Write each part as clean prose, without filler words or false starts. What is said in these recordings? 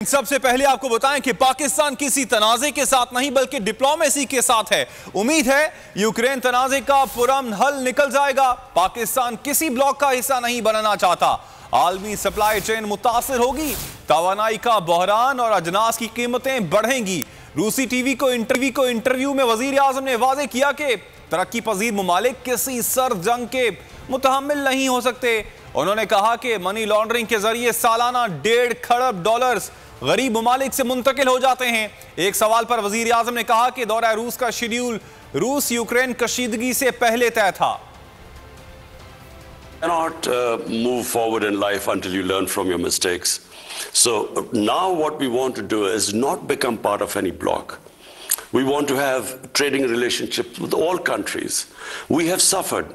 सबसे पहले आपको बताएं कि पाकिस्तान किसी तनाज़े के साथ नहीं बल्कि डिप्लोमेसी के साथ है। उम्मीद है यूक्रेन तनाज़े का पुरअमन हल निकल जाएगा। पाकिस्तान किसी ब्लॉक का हिस्सा नहीं बनना चाहता। आलमी सप्लाई चेन मुतासर होगी, तवानाई का बहरान और अजनास की कीमतें बढ़ेंगी। रूसी टीवी को इंटरव्यू में वजीर आजम ने वाज़ेह किया कि तरक्की पजीर ममालिक किसी सर्द जंग के मुतहम्मिल नहीं हो सकते। उन्होंने कहा कि मनी लॉन्ड्रिंग के जरिए सालाना $1.5 खरब गरीब ममालिक से मुंतकिल हो जाते हैं। एक सवाल पर वजीर आजम ने कहा कि दौरा रूस का शेड्यूल रूस यूक्रेन कशीदगी से पहले तय था। Cannot move forward in life until you learn from your mistakes. So now what we want to do is not become part of any bloc. We want to have trading relationships with all countries. We have suffered.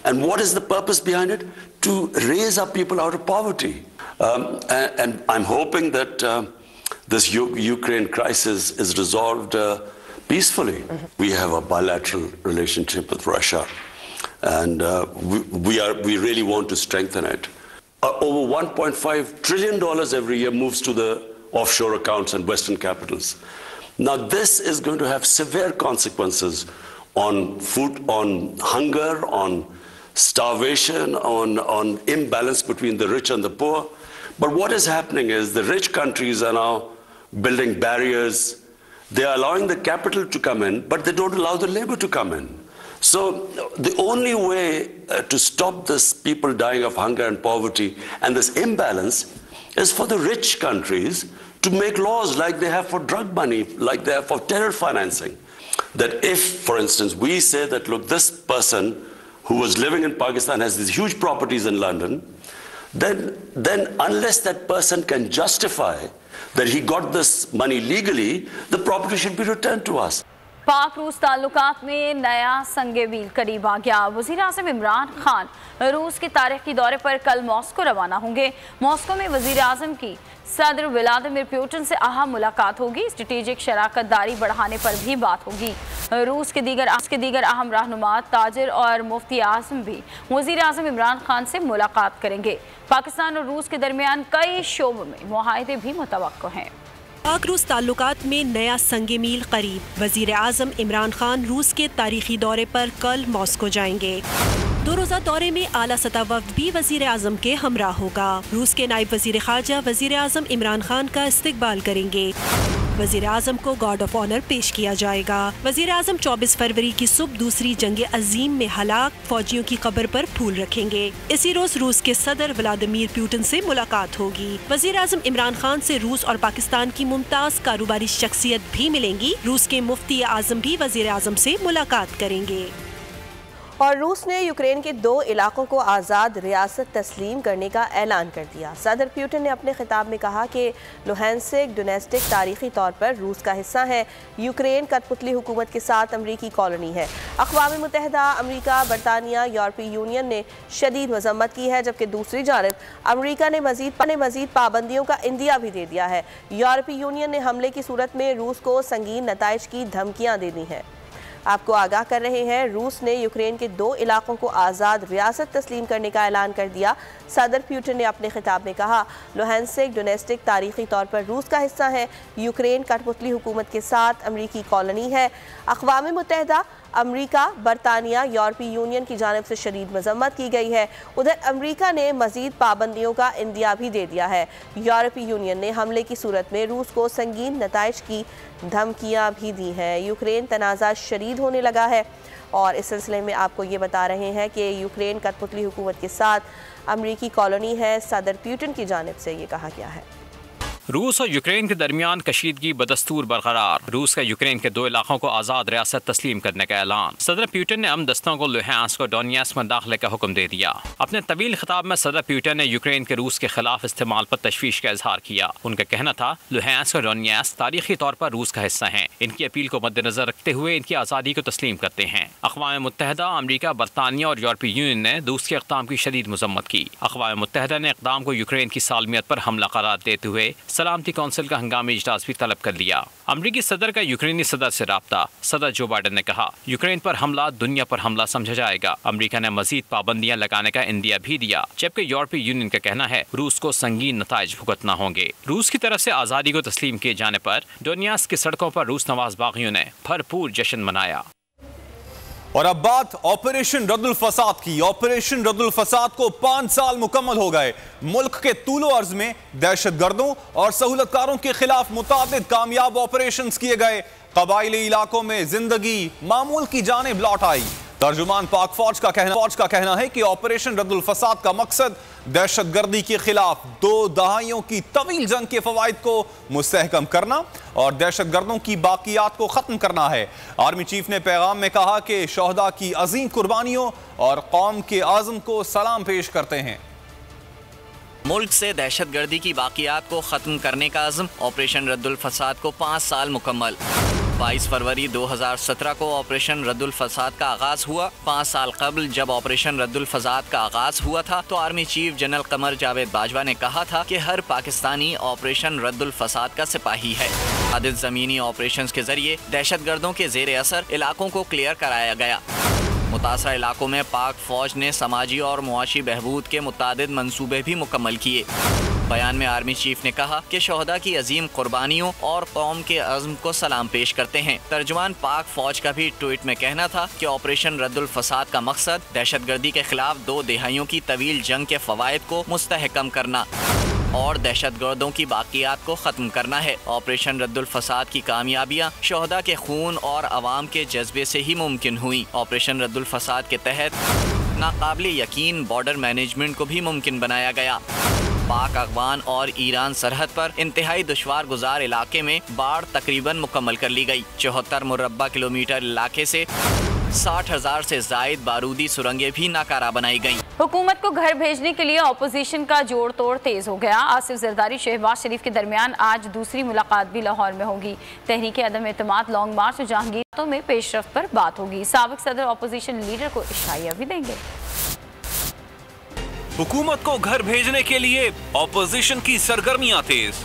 And what is the purpose behind it? To raise our people out of poverty. And I'm hoping that this Ukraine crisis is resolved peacefully. We have a bilateral relationship with Russia. And we really want to strengthen it. Over $1.5 trillion every year moves to the offshore accounts and Western capitals. Now this is going to have severe consequences on food, on hunger, on starvation, on imbalance between the rich and the poor. But what is happening is the rich countries are now building barriers. They are allowing the capital to come in, but they don't allow the labor to come in. So the only way to stop this people dying of hunger and poverty and this imbalance is for the rich countries to make laws like they have for drug money, like they have for terror financing. That if, for instance, we say that, look, this person who was living in Pakistan has these huge properties in London, then unless that person can justify that he got this money legally, the property should be returned to us. पाक रूस ताल्लुकात में नया संग-ए-मील करीब आ गया। वज़ीर आज़म इमरान खान रूस के तारीखी दौरे पर कल मॉस्को रवाना होंगे। मॉस्को में वज़ीर आज़म की सदर व्लादिमीर पुतिन से अहम मुलाकात होगी। स्ट्रेटेजिक शराकतदारी बढ़ाने पर भी बात होगी। रूस के दीगर अहम रहनुमा ताजिर और मुफ्ती आज़म भी वज़ीर आज़म इमरान खान से मुलाकात करेंगे। पाकिस्तान और रूस के दरमियान कई शोबों में मुआहदे भी मुतवक्को हैं। पाक रूस ताल्लुकात में नया संग-ए-मील करीब। वज़ीर आज़म इमरान खान रूस के तारीखी दौरे पर कल मॉस्को जाएंगे। 2 रोज़ा दौरे में आला सतह वफ़द भी वज़ीर आज़म के हमरा होगा। रूस के नायब वज़ीर ख़ारजा वज़ीर आज़म इमरान खान का इस्तकबाल करेंगे। वज़ीर आज़म को गार्ड ऑफ ऑनर पेश किया जाएगा। वज़ीर आज़म 24 फरवरी की सुबह दूसरी जंग अजीम में हलाक फौजियों की कब्र पर फूल रखेंगे। इसी रोज रूस के सदर व्लादिमीर पुतिन से मुलाकात होगी। वज़ीर आज़म इमरान खान से रूस और पाकिस्तान की मुमताज़ कारोबारी शख्सियत भी मिलेंगी। रूस के मुफ्ती आज़म भी वज़ीर आज़म से मुलाकात करेंगे। और रूस ने यूक्रेन के 2 इलाकों को आज़ाद रियासत तस्लीम करने का ऐलान कर दिया। सदर पुतिन ने अपने खिताब में कहा कि लुहांस्क डोनेस्टिक तारीखी तौर पर रूस का हिस्सा है। यूक्रेन कठपुतली हुकूमत के साथ अमरीकी कॉलोनी है। अक़वाम मुत्तहिदा, अमरीका, बरतानिया, यूरोपीय यूनियन ने शदीद मज़म्मत की है, जबकि दूसरी जानब अमरीका ने मज़ीद पाबंदियों का इंदिया भी दे दिया है। यूरोपीय यूनियन ने हमले की सूरत में रूस को संगीन नताइज की धमकियाँ दे दी हैं। आपको आगाह कर रहे हैं, रूस ने यूक्रेन के 2 इलाकों को आज़ाद रियासत तस्लीम करने का ऐलान कर दिया। सदर पुतिन ने अपने खिताब में कहा, लुहांस्क डोनेस्टिक तारीखी तौर पर रूस का हिस्सा है। यूक्रेन कठपुतली हुकूमत के साथ अमरीकी कॉलोनी है। अक़वाम मुत्तहिदा, अमरीका, बरतानिया, यूरोपीय यूनियन की जानिब से शदीद मज़म्मत की गई है। उधर अमरीका ने मज़ीद पाबंदियों का इंदिया भी दे दिया है। यूरोपीय यूनियन ने हमले की सूरत में रूस को संगीन नताइज की धमकियाँ भी दी हैं। यूक्रेन तनाज़ा शदीद होने लगा है और इस सिलसिले में आपको ये बता रहे हैं कि यूक्रेन कठपुतली हुकूमत के साथ अमरीकी कॉलोनी है। सदर पुतिन की जानिब से ये कहा गया है। रूस और यूक्रेन के दरमियान कशीदगी बदस्तूर बरकरार। रूस का यूक्रेन के 2 इलाकों को आज़ाद रियासत तस्लीम करने का ऐलान। सदर पुतिन ने अमन दस्तों को लुहांस्क और डोनेत्स्क में दाखिले का हुक्म दे दिया। अपने तवील खिताब में सदर पुतिन ने यूक्रेन के रूस के खिलाफ इस्तेमाल पर तशवीश का इजहार किया। उनका कहना था, लुहांस्क और डोनेत्स्क तारीखी तौर पर रूस का हिस्सा हैं। इनकी अपील को मद्देनजर रखते हुए इनकी आज़ादी को तस्लीम करते हैं। अक़वाम मुत्तहिदा, अमरीका, बरतानिया और यूरोपीय यूनियन ने रूस के इक़दाम की शदीद मज़म्मत की। अक़वाम मुत्तहिदा ने इक़दाम को यूक्रेन की सालमियत पर हमला करार देते हुए सलामती कौंसिल का हंगामी इजलास भी तलब कर लिया। अमरीकी सदर का यूक्रेनी सदर से राब्ता। सदर जो बाइडेन ने कहा, यूक्रेन पर हमला दुनिया पर हमला समझा जाएगा। अमरीका ने मजीद पाबंदियां लगाने का इंदिया भी दिया, जबकि यूरोपीय यूनियन का कहना है रूस को संगीन नताइज भुगतना होंगे। रूस की तरफ से आज़ादी को तस्लीम किए जाने पर डोनियास्क की सड़कों पर रूस नवाज बागियों ने भरपूर जश्न मनाया। और अब बात ऑपरेशन रद्दुल फसाद की। ऑपरेशन रद्दुल फसाद को 5 साल मुकम्मल हो गए। मुल्क के तूलो अर्ज में दहशतगर्दों और सहूलतकारों के खिलाफ मुतादिद कामयाब ऑपरेशंस किए गए। कबाइली इलाकों में जिंदगी मामूल की जानिब लौट आई। तर्जुमान पाक फौज का कहना है कि ऑपरेशन रद्दुल फसाद का मकसद दहशतगर्दी के खिलाफ 2 दहाइयों की तवील जंग के फवाइद को मुस्तहकम करना और दहशतगर्दों की बाकियात को खत्म करना है। आर्मी चीफ ने पैगाम में कहा कि शोहदा की अजीम कुर्बानियों और कौम के आज़म को सलाम पेश करते हैं। मुल्क से दहशतगर्दी की बाकियात को खत्म करने का अज़्म। ऑपरेशन रद्दुल फसाद को 5 साल मुकम्मल। 22 फरवरी 2017 को ऑपरेशन रद्दुल फसाद का आगाज हुआ। 5 साल कबल जब ऑपरेशन रद्दुल फसाद का आगाज हुआ था तो army chief general Qamar Javed Bajwa ने कहा था कि हर पाकिस्तानी ऑपरेशन रद्दुल फसाद का सिपाही है। आदिल ज़मीनी ऑपरेशंस के जरिए दहशतगर्दों के ज़ेर असर इलाकों को क्लियर कराया गया। मुतासरा इलाकों में पाक फौज ने समाजी और मुआशी बहबूद के मुतादिद मंसूबे भी मुकम्मल किए। बयान में आर्मी चीफ ने कहा कि शोहदा की अजीम कुर्बानियों और कौम के अज़्म को सलाम पेश करते हैं। तर्जुमान पाक फौज का भी ट्वीट में कहना था कि ऑपरेशन रद्दुल फसाद का मकसद दहशतगर्दी के खिलाफ 2 दहाइयों की तवील जंग के फवायद को मुस्तहकम करना और दहशतगर्दों की बाकियात को ख़त्म करना है। ऑपरेशन रद्दुल फसाद की कामयाबियाँ शोहदा के खून और अवाम के जज्बे से ही मुमकिन हुई। ऑपरेशन रद्दुल फसाद के तहत नाकाबिल यकीन बॉर्डर मैनेजमेंट को भी मुमकिन बनाया गया। पाक अफगान और ईरान सरहद पर इंतहाई दुश्वार गुजार इलाके में बाढ़ तकरीबन मुकम्मल कर ली गई। 74 मुरब्बा किलोमीटर इलाके से 60,000 से जायद बारूदी सुरंगें भी नाकारा बनाई गईं। हुकूमत को घर भेजने के लिए अपोजिशन का जोड़ तोड़ तेज हो गया। आसिफ जरदारी शहबाज शरीफ के दरमियान आज दूसरी मुलाकात भी लाहौर में होगी। तहरीक अदम एतमाद, लॉन्ग मार्च और जहांगीर में पेशरफ्त पर बात होगी। साबिक सदर अपोजिशन लीडर को इशारा भी देंगे। हुकूमत को घर भेजने के लिए ऑपोजिशन की सरगर्मियां तेज।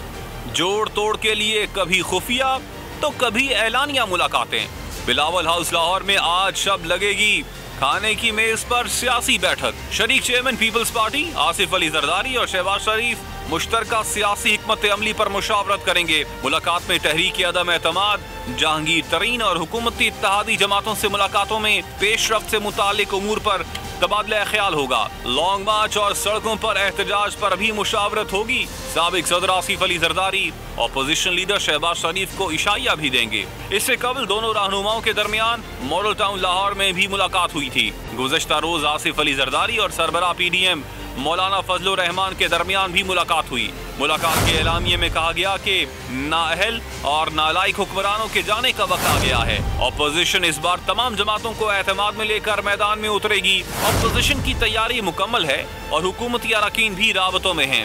जोड़ तोड़ के लिए कभी खुफिया तो कभी ऐलानिया मुलाकातें। बिलावल हाउस लाहौर में आज शब लगेगी खाने की मेज पर सियासी बैठक। शरीक चेयरमैन पीपल्स पार्टी आसिफ अली जरदारी और शहबाज शरीफ मुश्तरका सियासी हिकमत अमली पर मुशावरत करेंगे। मुलाकात में तहरीक अदम एतमाद, जहांगीर तरीन और हुकूमती इत्तेहादी जमातों से मुलाकातों में पेशरफ्त से मुतालिक उमूर पर तबादला ख्याल होगा। लॉन्ग मार्च और सड़कों पर एहतजाज पर भी मुशावरत होगी। साबिक सदर आसिफ अली जरदारी ऑपोजिशन लीडर शहबाज शरीफ को इशारा भी देंगे। इससे कबल दोनों रहनुमाओं के दरमियान मॉडल टाउन लाहौर में भी मुलाकात हुई थी। गुज़श्ता रोज आसिफ अली जरदारी और सरबराह PDM मौलाना फजलुर रहमान के दरमियान भी मुलाकात हुई। मुलाकात के एलामिये में कहा गया कि नाअहल और नालायक हुक्मरानों के जाने का वक्त आ गया है। ऑपोजिशन इस बार तमाम जमातों को एतमाद में लेकर मैदान में उतरेगी। ऑपोजिशन की तैयारी मुकम्मल है और हुकूमती अरकान भी राबतों में हैं।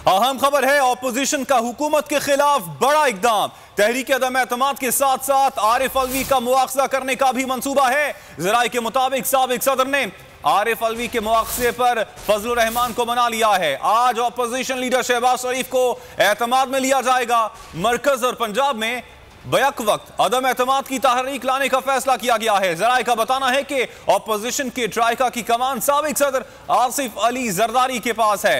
अहम खबर है, ऑपोजिशन का हुकूमत के खिलाफ बड़ा इकदाम। तहरीक अदम एतमाद के साथ साथ आरिफ अलवी का मुआखजा करने का भी मंसूबा है। ज़राए के मुताबिक साबिक सदर ने आरिफ अलवी के मुआखजे पर फजलुर रहमान को मना लिया है। आज ऑपोजिशन लीडर शहबाज शरीफ को एतमाद में लिया जाएगा। मरकज और पंजाब में बैक वक्त अदम एतमाद की तहरीक लाने का फैसला किया गया है। ज़राए का बताना है कि ऑपोजिशन के ट्राइका की कमान साबिक सदर आसिफ अली जरदारी के पास है।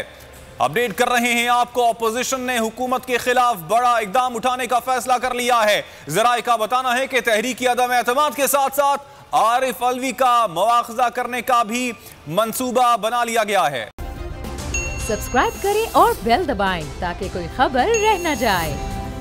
अपडेट कर रहे हैं आपको, ऑपोजिशन ने हुकूमत के खिलाफ बड़ा इकदाम उठाने का फैसला कर लिया है। ज़राए का बताना है कि तहरीक अदम एतमाद के साथ साथ आरिफ अलवी का मुआखजा करने का भी मंसूबा बना लिया गया है। सब्सक्राइब करें और बेल दबाएं ताकि कोई खबर रह न जाए।